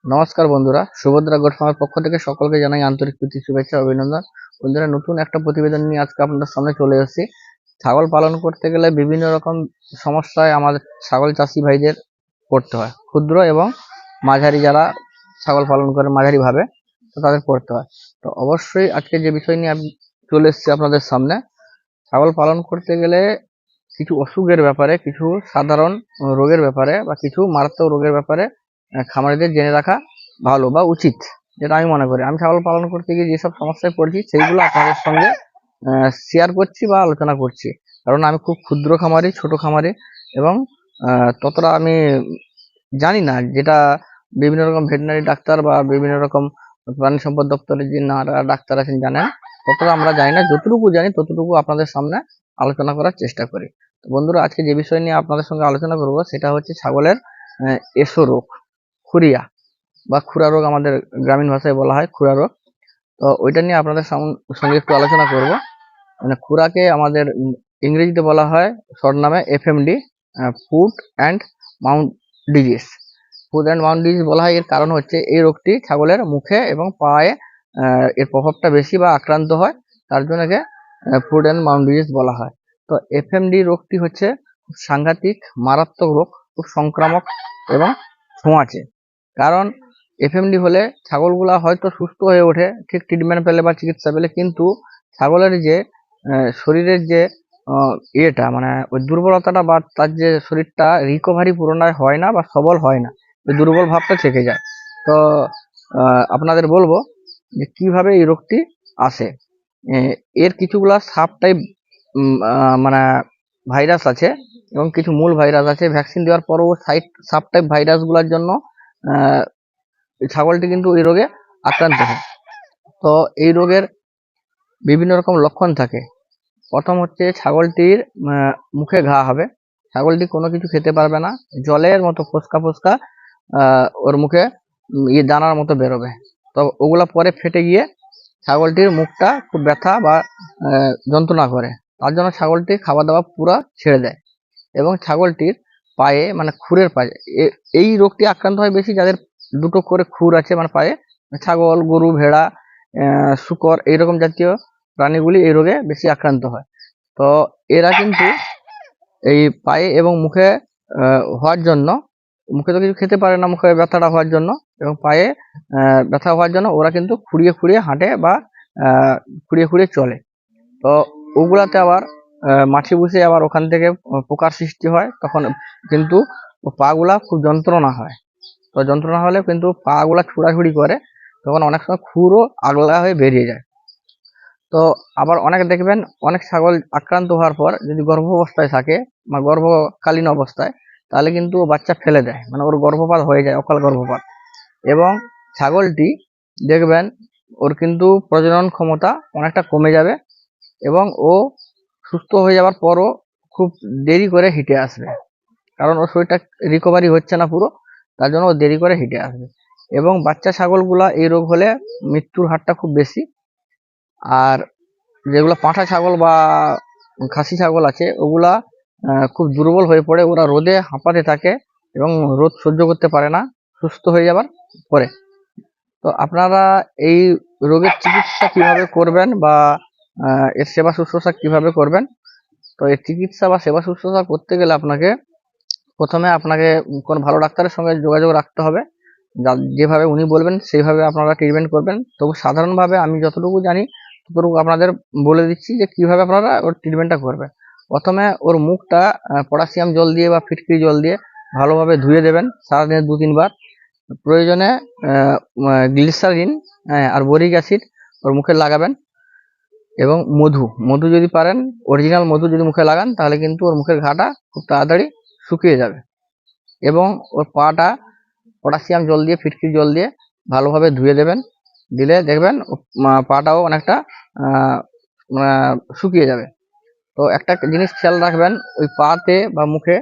নমস্কার বন্ধুরা, সুভদ্রা গোট ফার্মের পক্ষ থেকে সকলকে জানাই আন্তরিক প্রীতি শুভেচ্ছা অভিনন্দন। বন্ধুরা, নতুন একটা প্রতিবেদন নিয়ে আজকে আপনাদের সামনে চলে এসেছি। ছাগল পালন করতে গেলে বিভিন্ন রকম সমস্যায় আমাদের ছাগল চাষি ভাইদের পড়তে হয়। ক্ষুদ্র এবং মাঝারি যারা ছাগল পালন করে মাঝারি ভাবে, তো তাদের পড়তে হয়। তো অবশ্যই আজকে যে বিষয় নিয়ে আমি চলে এসেছি আপনাদের সামনে, ছাগল পালন করতে গেলে কিছু অসুখের ব্যাপারে, কিছু সাধারণ রোগের ব্যাপারে বা কিছু মারাত্মক রোগের ব্যাপারে খামারিদের জেনে রাখা ভালো বা উচিত, যেটা আমি মনে করি। আমি ছাগল পালন করতে গিয়ে যেসব সমস্যায় পড়ছি সেইগুলো আপনাদের সঙ্গে শেয়ার করছি বা আলোচনা করছি। কারণ আমি খুব ক্ষুদ্র খামারি, ছোট খামারি, এবং ততটা আমি জানি না, যেটা বিভিন্ন রকম ভেটেরিনারি ডাক্তার বা বিভিন্ন রকম প্রাণী সম্পদ দপ্তরের যে ডাক্তার আছেন জানেন, ততটা আমরা জানি না। যতটুকু জানি ততটুকু আপনাদের সামনে আলোচনা করার চেষ্টা করি। তো বন্ধুরা, আজকে যে বিষয় নিয়ে আপনাদের সঙ্গে আলোচনা করব সেটা হচ্ছে ছাগলের এসো রোগ, খুরিয়া বা খুরা রোগ, আমাদের গ্রামীণ ভাষায় বলা হয় খুরা রোগ। তো ওইটা নিয়ে আপনাদের সঙ্গে একটু আলোচনা করব। মানে খুরাকে আমাদের ইংরেজিতে বলা হয় শর্ট নামে FMD, foot and mouth disease. Foot and mouth disease বলা হয়, এর কারণ হচ্ছে এই রোগটি ছাগলের মুখে এবং পায়ে এর প্রভাবটা বেশি বা আক্রান্ত হয়, তার জন্য একে ফুট অ্যান্ড মাউথ ডিজিজ বলা হয়। তো এফএমডি রোগটি হচ্ছে খুব সাংঘাতিক মারাত্মক রোগ, খুব সংক্রামক এবং ছোঁয়াচে। কারণ এফএমডি হলে ছাগলগুলা হয়তো সুস্থ হয়ে ওঠে ঠিক ট্রিটমেন্ট পেলে বা চিকিৎসা পেলে, কিন্তু ছাগলের যে শরীরের যে ইয়েটা, মানে ওই দুর্বলতাটা বা তার যে শরীরটা রিকভারি পুরোনায় হয় না বা সবল হয় না, ওই দুর্বল ভাবটা থেকে যায়। তো আপনাদের বলবো যে কিভাবে এই রোগটি আসে। এর কিছুগুলা সাব টাইপ মানে ভাইরাস আছে এবং কিছু মূল ভাইরাস আছে। ভ্যাকসিন দেওয়ার পরও সাব টাইপ ভাইরাসগুলোর জন্য ছাগলটি কিন্তু এই রোগে আক্রান্ত হয়। তো এই রোগের বিভিন্ন রকম লক্ষণ থাকে। প্রথম হচ্ছে ছাগলটির মুখে ঘা হবে, ছাগলটি কোনো কিছু খেতে পারবে না, জলের মতো ফোসকা ফোসকা ওর মুখে দানার মতো বেরোবে। তো ওগুলা পরে ফেটে গিয়ে ছাগলটির মুখটা খুব ব্যথা বা যন্ত্রণা করে, তার জন্য ছাগলটি খাওয়া দাওয়া পুরো ছেড়ে দেয়। এবং ছাগলটির পায়ে, মানে খুরের পায়ে, এই রোগটি আক্রান্ত হয় বেশি যাদের দুটো করে খুর আছে, মানে পায়ে। ছাগল, গরু, ভেড়া, শূকর এইরকম জাতীয় প্রাণীগুলি এই রোগে বেশি আক্রান্ত হয়। তো এরা কিন্তু এই পায়ে এবং মুখে হওয়ার জন্য, মুখে তো কিছু খেতে পারে না মুখে ব্যথাটা হওয়ার জন্য, এবং পায়ে ব্যথা হওয়ার জন্য ওরা কিন্তু খুঁড়িয়ে খুঁড়িয়ে হাঁটে বা খুঁড়িয়ে খুঁড়িয়ে চলে। তো ওগুলাতে আবার মাছি বসে আবার ওখান থেকে পোকার সৃষ্টি হয়, তখন কিন্তু পা গুলা খুব যন্ত্রণা হয়। তো যন্ত্রণা হলে কিন্তু পা গুলা ছুড়াছুড়ি করে, তখন অনেক সময় খুরও আগলা হয়ে বেরিয়ে যায়। তো আবার অনেক দেখবেন, অনেক ছাগল আক্রান্ত হওয়ার পর যদি গর্ভ অবস্থায় থাকে বা গর্ভকালীন অবস্থায়, তাহলে কিন্তু ও বাচ্চা ফেলে দেয়, মানে ওর গর্ভপাত হয়ে যায়, অকাল গর্ভপাত। এবং ছাগলটি দেখবেন ওর কিন্তু প্রজনন ক্ষমতা অনেকটা কমে যাবে, এবং ও সুস্থ হয়ে যাওয়ার পরও খুব দেরি করে হিটে আসবে, কারণ ওর শরীরটা রিকভারি হচ্ছে না পুরো, তার জন্য ও দেরি করে হিটে আসবে। এবং বাচ্চা ছাগলগুলা এই রোগ হলে মৃত্যুর হারটা খুব বেশি। আর যেগুলো পাঁঠা ছাগল বা খাসি ছাগল আছে, ওগুলা খুব দুর্বল হয়ে পড়ে, ওরা রোদে হাঁপাতে থাকে এবং রোদ সহ্য করতে পারে না সুস্থ হয়ে যাবার পরে। তো আপনারা এই রোগের চিকিৎসা কিভাবে করবেন বা এর সেবা শুশ্রূষা কিভাবে করবেন, তো এর চিকিৎসা বা সেবা শুশ্রূষা করতে গেলে প্রথমে আপনাকে কোনো ভালো ডাক্তারের সঙ্গে যোগাযোগ রাখতে হবে। যেভাবে উনি বলবেন সেইভাবে আপনারা ট্রিটমেন্ট করবেন। তবু সাধারণভাবে আমি যতটুকু জানি ততটুকু আপনাদের বলে দিচ্ছি যে কিভাবে আপনারা ওর ট্রিটমেন্টটা করবেন। প্রথমে ওর মুখটা পটাশিয়াম জল দিয়ে বা ফিটকিরি জল দিয়ে ভালোভাবে ধুয়ে দেবেন সারাদিনে 2-3 বার। প্রয়োজনে গ্লিসারিন আর বোরিক অ্যাসিড ওর মুখে লাগাবেন। এবং মধু মধু যদি পারেন, অরিজিনাল মধু যদি মুখে লাগান, তাহলে কিন্তু ওর মুখের ঘাটা খুব তাড়াতাড়ি শুকিয়ে যাবে। এবং ওর পাটা পটাশিয়াম জল দিয়ে, ফিটকিরি জল দিয়ে ভালোভাবে ধুয়ে দেবেন। দিলে দেখবেন পাটাও অনেকটা শুকিয়ে যাবে। তো একটা জিনিস খেয়াল রাখবেন, ওই পাতে বা মুখে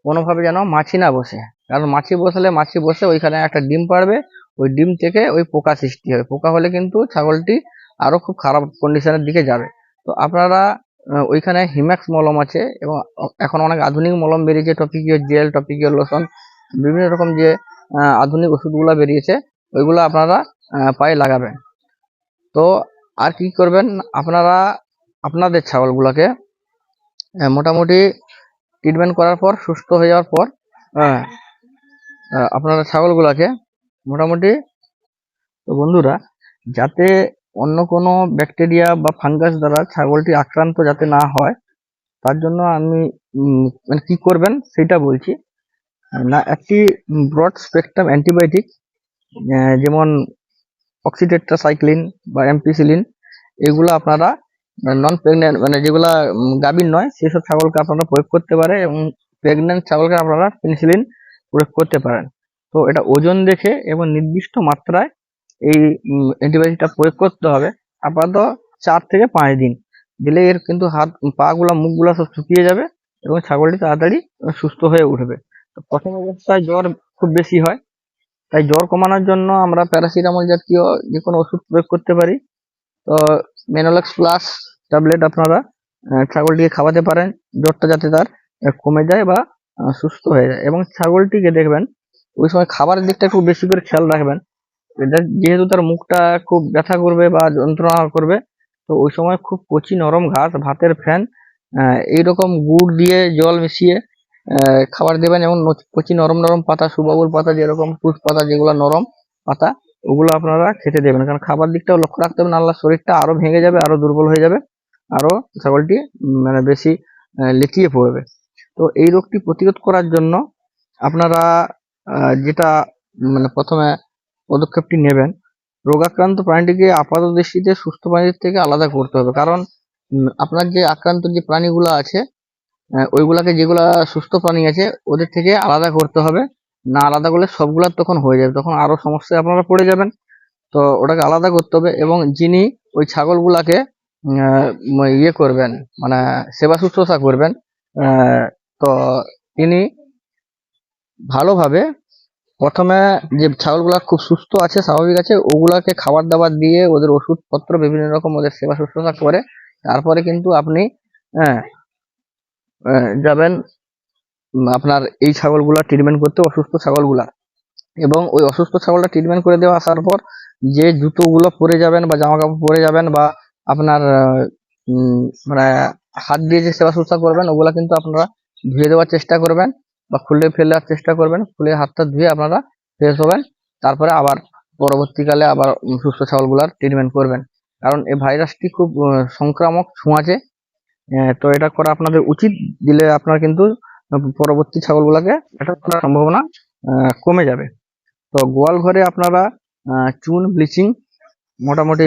কোনোভাবে যেন মাছি না বসে, কারণ মাছি বসে ওইখানে একটা ডিম পারবে, ওই ডিম থেকে ওই পোকা সৃষ্টি হবে। পোকা হলে কিন্তু ছাগলটি আরো খুব খারাপ কন্ডিশনের দিকে যাবে। তো আপনারা ওইখানে হিম্যাক্স মলম আছে, এবং এখন অনেক আধুনিক মলম বেরিয়েছে, টপিকীয় জেল, টপিকীয় লোশন, বিভিন্ন রকম যে আধুনিক ওষুধগুলো বেরিয়েছে, ওইগুলো আপনারা পায়ে লাগাবেন। তো আর কি করবেন, আপনারা আপনাদের ছাগলগুলোকে মোটামুটি ট্রিটমেন্ট করার পর, সুস্থ হয়ে যাওয়ার পর আপনারা ছাগলগুলোকে মোটামুটি, তো বন্ধুরা, যাতে অন্য কোনো ব্যাকটেরিয়া বা ফাঙ্গাস দ্বারা ছাগলটি আক্রান্ত যাতে না হয়, তার জন্য আমি মানে কি করবেন সেটা বলছি। না, একটি ব্রড স্পেকট্রাম অ্যান্টিবায়োটিক যেমন অক্সিটেট্রাসাইক্লিন বা এমপিসিলিন, এগুলো আপনারা নন প্রেগনেন্ট মানে যেগুলা গাভীর নয় সেসব ছাগলকে আপনারা প্রয়োগ করতে পারে, এবং প্রেগনেন্ট ছাগলকে আপনারা পেনিসিলিন প্রয়োগ করতে পারেন। তো এটা ওজন দেখে এবং নির্দিষ্ট মাত্রায় এই অ্যান্টিবায়োটিকটা প্রয়োগ করতে হবে। আপাতত 4 থেকে 5 দিন দিলে এর কিন্তু হাত পা গুলা মুখ গুলা সব শুকিয়ে যাবে এবং ছাগলটি তাড়াতাড়ি সুস্থ হয়ে উঠবে। তো প্রথম অবস্থায় জ্বর খুব বেশি হয়, তাই জ্বর কমানোর জন্য আমরা প্যারাসিটামল জাতীয় যে কোনো ওষুধ প্রয়োগ করতে পারি। তো মেনোলক্স প্লাস ট্যাবলেট আপনারা ছাগলটিকে খাওয়াতে পারেন, জ্বরটা যাতে তার কমে যায় বা সুস্থ হয়ে যায়। এবং ছাগলটিকে দেখবেন ওই সময় খাবারের দিকটা খুব বেশি করে খেয়াল রাখবেন। যেহেতু তার মুখটা খুব ব্যথা করবে বা যন্ত্রণা করবে, তো ওই সময় খুব কচি নরম ঘাস, ভাতের ফ্যান, এইরকম গুড় দিয়ে জল মিশিয়ে খাবার দেবেন। এবং কচি নরম নরম পাতা, সুবাবুল পাতা, যেরকম তুষ পাতা, যেগুলো নরম পাতা, ওগুলো আপনারা খেতে দেবেন। কারণ খাবার দিকটাও লক্ষ্য রাখতে হবে, নাহলে শরীরটা আরো ভেঙে যাবে, আরো দুর্বল হয়ে যাবে, আরো ছাগলটি মানে বেশি লেচিয়ে পড়বে। তো এই রোগটি প্রতিরোধ করার জন্য আপনারা যেটা মানে প্রথমে পদক্ষেপটি নেবেন, রোগাক্রান্ত প্রাণীটিকে আপাত দৃষ্টিতে সুস্থ প্রাণীর থেকে আলাদা করতে হবে। কারণ আপনার যে আক্রান্ত যে প্রাণীগুলো আছে, ওইগুলাকে, যেগুলা সুস্থ প্রাণী আছে ওদের থেকে আলাদা করতে হবে। না আলাদা করলে সবগুলার তখন হয়ে যাবে, তখন আরো সমস্যায় আপনারা পড়ে যাবেন। তো ওটাকে আলাদা করতে হবে। এবং যিনি ওই ছাগলগুলাকে ইয়ে করবেন, মানে সেবা শুশ্রূষা করবেন, তো তিনি ভালোভাবে প্রথমে যে ছাগলগুলা খুব সুস্থ আছে, স্বাভাবিক আছে, ওগুলাকে খাবার দাবার দিয়ে ওদের ওষুধপত্র বিভিন্ন রকম ওদের সেবা শুশ্রূষা করে তারপরে কিন্তু আপনি যাবেন আপনার এই ছাগলগুলা ট্রিটমেন্ট করতে, অসুস্থ ছাগলগুলা। এবং ওই অসুস্থ ছাগলটা ট্রিটমেন্ট করে দেওয়া আসার পর যে জুতোগুলো পরে যাবেন বা জামা কাপড় পরে যাবেন বা আপনার মানে হাত দিয়ে যে সেবা শুশ্রূষা করবেন, ওগুলা কিন্তু আপনারা ধুয়ে দেওয়ার চেষ্টা করবেন বা খুলে ফেলার চেষ্টা করবেন। খুলে হাতটা ধুয়ে আপনারা ফ্রেশ হবেন, তারপরে আবার পরবর্তীকালে আবার সুস্থ ছাগলগুলার ট্রিটমেন্ট করবেন। কারণ এই ভাইরাসটি খুব সংক্রামক ছোঁয়াচে, তো এটা করা আপনাদের উচিত। দিলে আপনার কিন্তু পরবর্তী ছাগলগুলাকে অ্যাটাক করার সম্ভাবনা কমে যাবে। তো গোয়াল ঘরে আপনারা চুন, ব্লিচিং মোটামুটি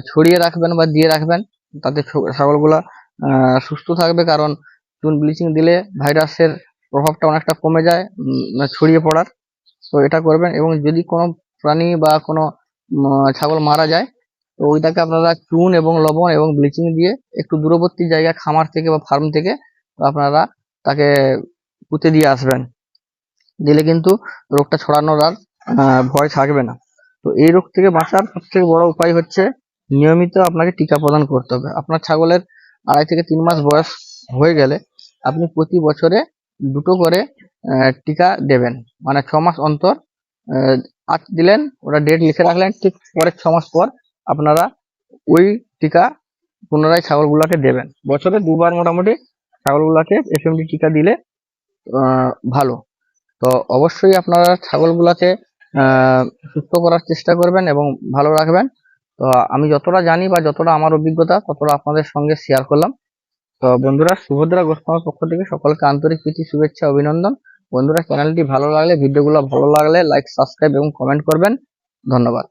ছড়িয়ে রাখবেন বা দিয়ে রাখবেন, তাতে ছাগলগুলা সুস্থ থাকবে। কারণ চুন, ব্লিচিং দিলে ভাইরাসের প্রভাবটা অনেকটা কমে যায় ছড়িয়ে পড়ার। তো এটা করবেন। এবং যদি কোনো প্রাণী বা কোনো ছাগল মারা যায়, তো ওইটাকে আপনারা চুন এবং লবণ এবং ব্লিচিং দিয়ে একটু দূরবর্তী জায়গা, খামার থেকে বা ফার্ম থেকে আপনারা তাকে পুঁতে দিয়ে আসবেন। দিলে কিন্তু রোগটা ছড়ানোর আর ভয় থাকবে না। তো এই রোগ থেকে বাঁচার সবথেকে বড় উপায় হচ্ছে নিয়মিত আপনাকে টিকা প্রদান করতে হবে। আপনার ছাগলের 2.5 থেকে 3 মাস বয়স হয়ে গেলে আপনি প্রতি বছরে 2টো করে টিকা দেবেন। মানে 6 মাস অন্তর আজ দিলেন, ওটা ডেট লিখে রাখলেন, ঠিক পরের 6 মাস পর আপনারা ওই টিকা পুনরায় ছাগলগুলাকে দেবেন। বছরে 2বার মোটামুটি ছাগলগুলাকে এফএমডি টিকা দিলে ভালো। তো অবশ্যই আপনারা ছাগলগুলাকে সুস্থ করার চেষ্টা করবেন এবং ভালো রাখবেন। তো আমি যতটা জানি বা যতটা আমার অভিজ্ঞতা ততটা আপনাদের সঙ্গে শেয়ার করলাম। তো বন্ধুরা, সুভদ্রা গোস্বামীর পক্ষ থেকে সকলকে আন্তরিক প্রীতি, শুভেচ্ছা, অভিনন্দন। বন্ধুরা, চ্যানেলটি ভালো লাগলে, ভিডিওগুলো ভালো লাগলে লাইক, সাবস্ক্রাইব এবং কমেন্ট করবেন। ধন্যবাদ।